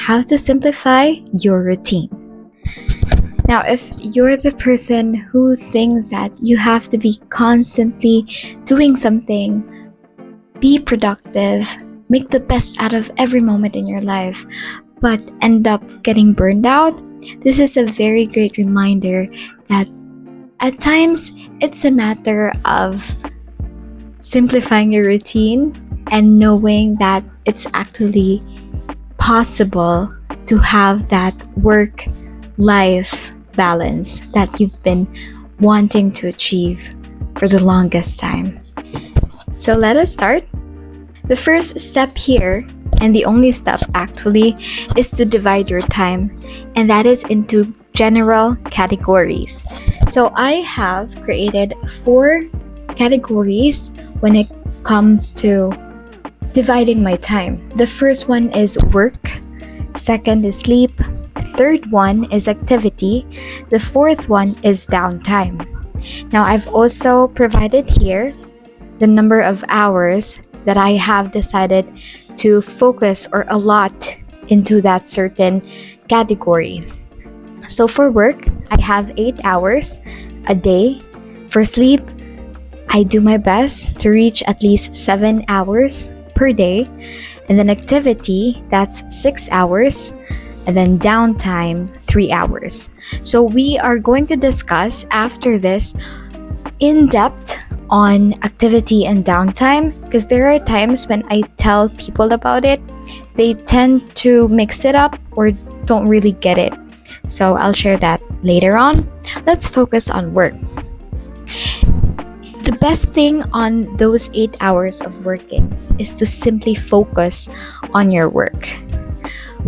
how to simplify your routine. Now, if you're the person who thinks that you have to be constantly doing something, be productive, make the best out of every moment in your life, but end up getting burned out, this is a very great reminder that at times it's a matter of simplifying your routine and knowing that it's actually possible to have that work-life balance that you've been wanting to achieve for the longest time. So let us start. The first step here, and the only step actually, is to divide your time, and that is into general categories. So I have created 4 categories when it comes to dividing my time. The first one is work, second is sleep, third one is activity, the fourth one is downtime. Now I've also provided here the number of hours that I have decided to focus or allot into that certain category. So for work, I have 8 hours a day. For sleep, I do my best to reach at least 7 hours per day. And then activity, that's 6 hours. And then downtime, 3 hours. So we are going to discuss after this in depth on activity and downtime, because there are times when I tell people about it, they tend to mix it up or don't really get it. So I'll share that later on. Let's focus on work. The best thing on those 8 hours of working is to simply focus on your work.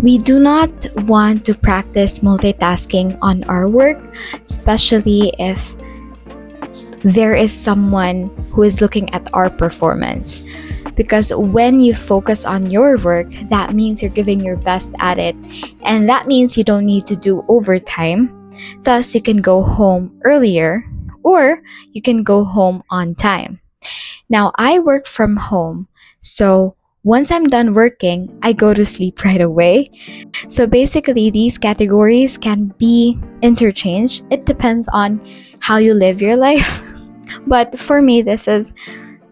We do not want to practice multitasking on our work, especially if there is someone who is looking at our performance. Because when you focus on your work, that means you're giving your best at it. And that means you don't need to do overtime. Thus, you can go home earlier or you can go home on time. Now, I work from home. So once I'm done working, I go to sleep right away. So basically, these categories can be interchanged. It depends on how you live your life. But for me, this is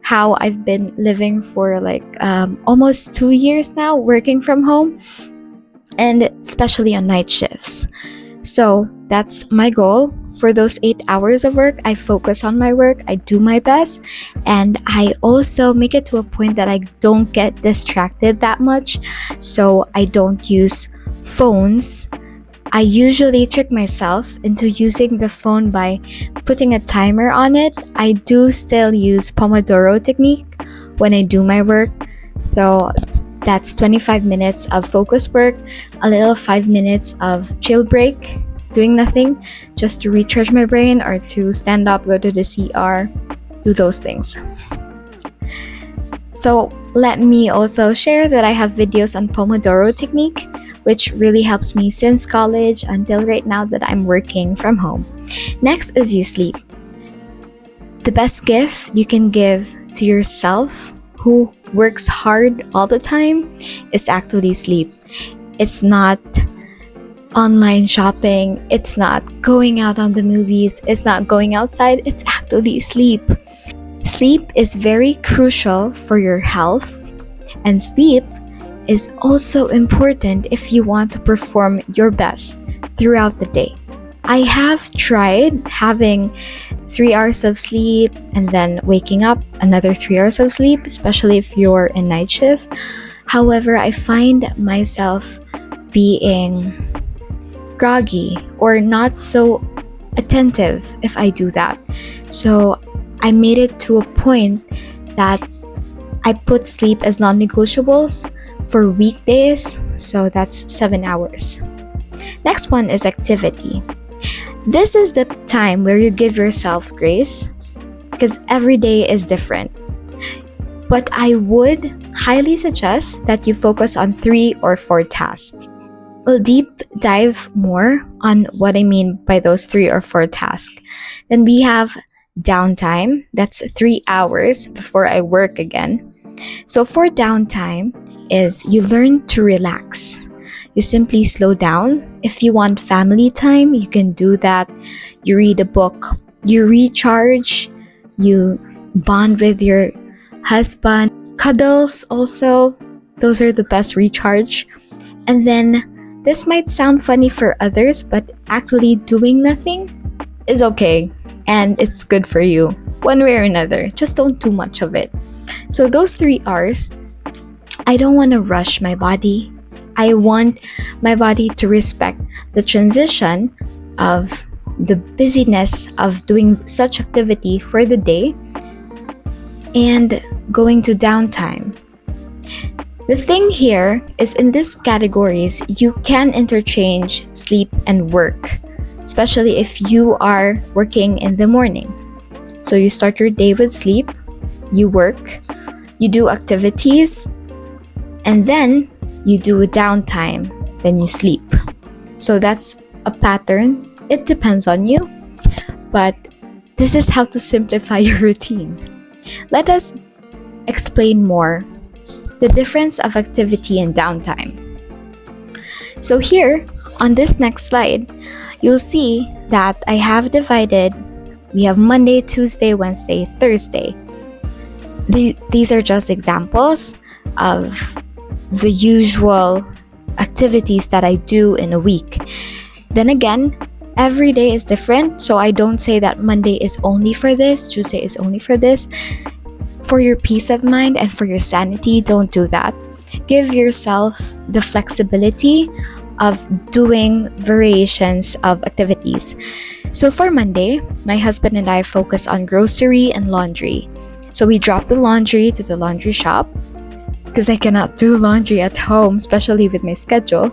how I've been living for almost 2 years now, working from home, and especially on night shifts. So that's my goal. For those 8 hours of work, I focus on my work, I do my best, and I also make it to a point that I don't get distracted that much. So I don't use phones. I usually trick myself into using the phone by putting a timer on it. I do still use Pomodoro technique when I do my work. So that's 25 minutes of focus work, a little 5 minutes of chill break, doing nothing, just to recharge my brain or to stand up, go to the CR, do those things. So let me also share that I have videos on Pomodoro technique, which really helps me since college until right now that I'm working from home. Next is you sleep. The best gift you can give to yourself who works hard all the time is actually sleep. It's not online shopping, it's not going out on the movies, it's not going outside, it's actually sleep. Sleep is very crucial for your health, and sleep is also important if you want to perform your best throughout the day. I have tried having 3 hours of sleep and then waking up another 3 hours of sleep, especially if you're in night shift. However, I find myself being groggy or not so attentive if I do that. So I made it to a point that I put sleep as non-negotiables for weekdays, so that's 7 hours. Next one is activity. This is the time where you give yourself grace because every day is different. But I would highly suggest that you focus on 3 or 4 tasks. We'll deep dive more on what I mean by those 3 or 4 tasks. Then we have downtime. That's 3 hours before I work again. So for downtime is you learn to relax. you simply slow down. If you want family time, you can do that. You read a book, you recharge, you bond with your husband, cuddles also. Those are the best recharge. And then this might sound funny for others, but actually doing nothing is okay and it's good for you one way or another. Just don't do much of it. So those 3 R's, I don't want to rush my body. I want my body to respect the transition of the busyness of doing such activity for the day and going to downtime. The thing here is, in these categories, you can interchange sleep and work, especially if you are working in the morning. So you start your day with sleep, you work, you do activities, and then you do a downtime, then you sleep. So that's a pattern. It depends on you, but this is how to simplify your routine. Let us explain more the difference of activity and downtime. So here, on this next slide, you'll see that I have divided, we have Monday, Tuesday, Wednesday, Thursday. These are just examples of the usual activities that I do in a week. Then again, every day is different, so I don't say that Monday is only for this, Tuesday is only for this. For your peace of mind and for your sanity, don't do that. Give yourself the flexibility of doing variations of activities. So for Monday, my husband and I focus on grocery and laundry. So we drop the laundry to the laundry shop because I cannot do laundry at home, especially with my schedule.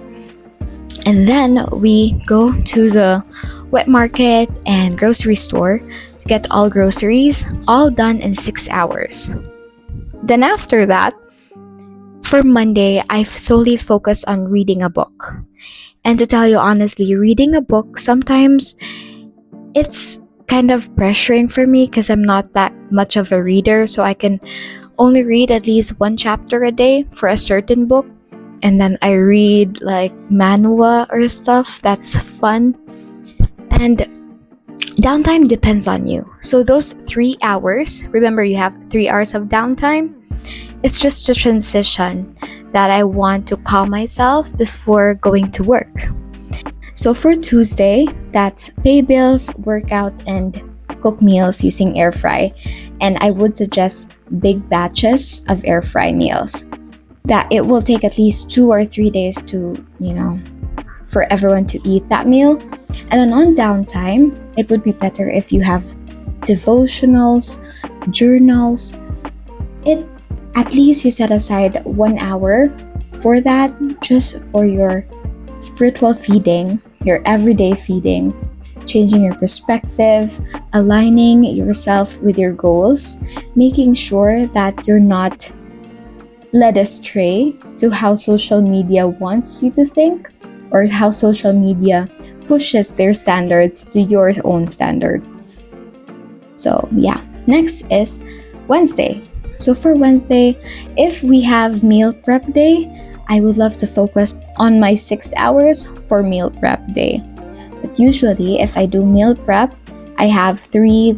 And then we go to the wet market and grocery store to get all groceries, all done in 6 hours. Then after that, for Monday, I solely focus on reading a book. And to tell you honestly, reading a book, sometimes it's kind of pressuring for me because I'm not that much of a reader, so I can only read at least 1 chapter a day for a certain book. And then I read like manhwa or stuff that's fun. And downtime depends on you. So those 3 hours, remember you have 3 hours of downtime. It's just a transition that I want to calm myself before going to work. So for Tuesday, that's pay bills, workout, and cook meals using air fry. And I would suggest big batches of air fry meals. That it will take at least 2 or 3 days to, for everyone to eat that meal. And then on downtime, it would be better if you have devotionals, journals. At least you set aside 1 hour for that, just for your spiritual feeding, your everyday feeding, changing your perspective, aligning yourself with your goals, making sure that you're not led astray to how social media wants you to think or how social media pushes their standards to your own standard. So yeah, next is Wednesday. So for Wednesday, if we have meal prep day, I would love to focus on my 6 hours for meal prep day. But usually, if I do meal prep, I have 3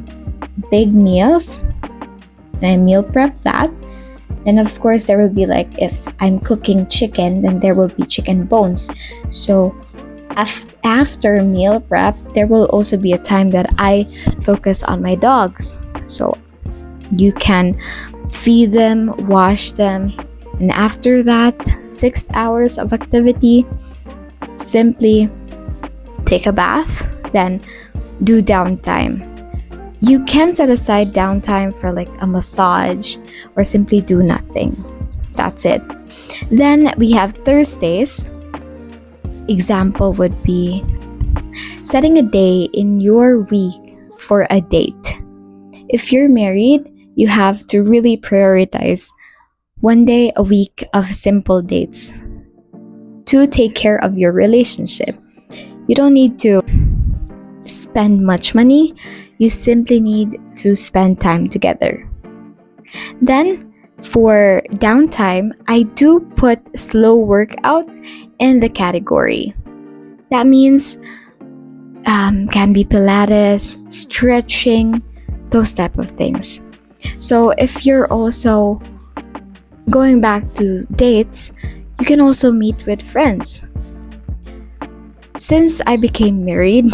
big meals and I meal prep that. And of course, there will be like, if I'm cooking chicken, then there will be chicken bones. So after meal prep, there will also be a time that I focus on my dogs. So you can feed them, wash them, and after that 6 hours of activity, simply take a bath, then do downtime. You can set aside downtime for like a massage or simply do nothing. That's it. Then we have Thursdays. Example would be setting a day in your week for a date. If you're married, you have to really prioritize 1 day a week of simple dates to take care of your relationship. You don't need to spend much money. You simply need to spend time together. Then for downtime, I do put slow workout in the category. That means can be Pilates, stretching, those type of things. So if you're also going back to dates, you can also meet with friends. Since I became married,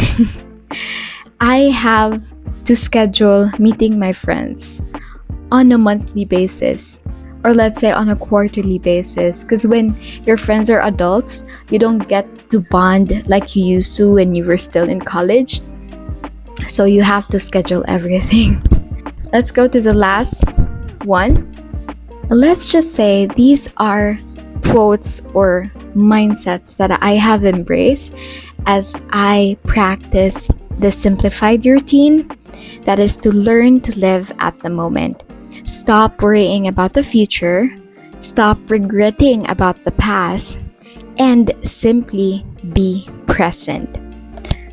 I have to schedule meeting my friends on a monthly basis, or let's say on a quarterly basis, because when your friends are adults, you don't get to bond like you used to when you were still in college. So you have to schedule everything. Let's go to the last one. Let's just say these are quotes or mindsets that I have embraced as I practice the simplified routine. That is to learn to live at the moment. Stop worrying about the future, stop regretting about the past, and simply be present.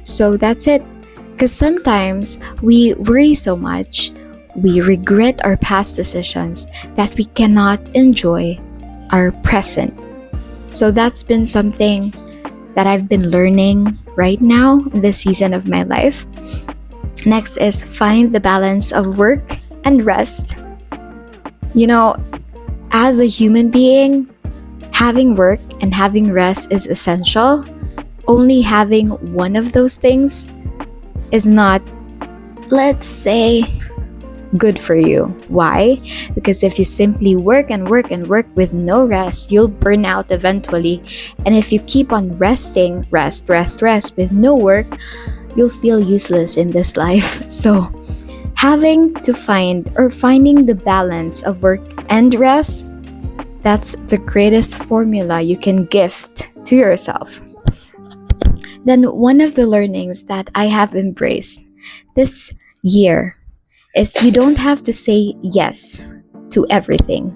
So that's it. Because sometimes we worry so much, we regret our past decisions that we cannot enjoy our present. So that's been something that I've been learning right now in this season of my life. Next is find the balance of work and rest. You know, as a human being, having work and having rest is essential. Only having one of those things is not, let's say, good for you. Why? Because if you simply work and work and work with no rest, you'll burn out eventually. And if you keep on resting, rest with no work, you'll feel useless in this life. So having to finding the balance of work and rest, that's the greatest formula you can gift to yourself. Then one of the learnings that I have embraced this year is you don't have to say yes to everything.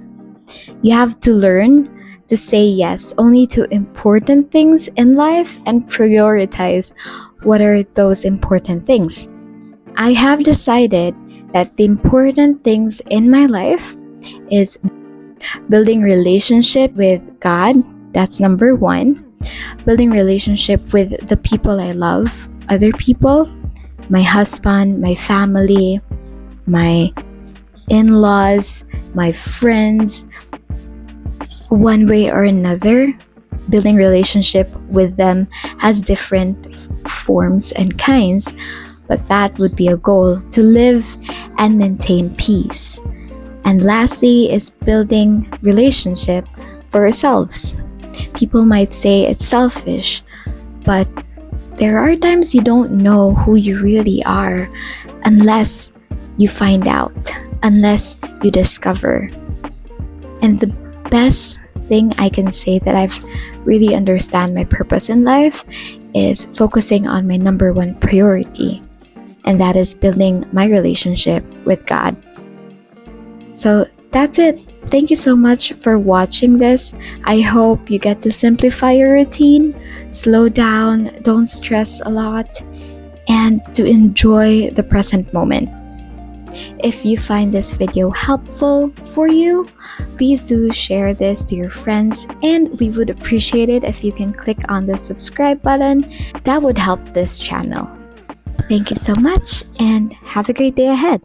You have to learn to say yes only to important things in life and prioritize what are those important things. I have decided that the important things in my life is building relationship with God. That's number one. Building relationship with the people I love, other people, my husband, my family, my in-laws, my friends. One way or another, building relationship with them has different forms and kinds, but that would be a goal to live and maintain peace. And lastly is building relationship for ourselves. People might say it's selfish, but there are times you don't know who you really are unless you find out, unless you discover. And the best thing I can say that I've really understand my purpose in life is focusing on my number one priority, and that is building my relationship with God. So that's it. Thank you so much for watching this. I hope you get to simplify your routine, slow down, don't stress a lot, and to enjoy the present moment. If you find this video helpful for you, please do share this to your friends, and we would appreciate it if you can click on the subscribe button. That would help this channel. Thank you so much and have a great day ahead.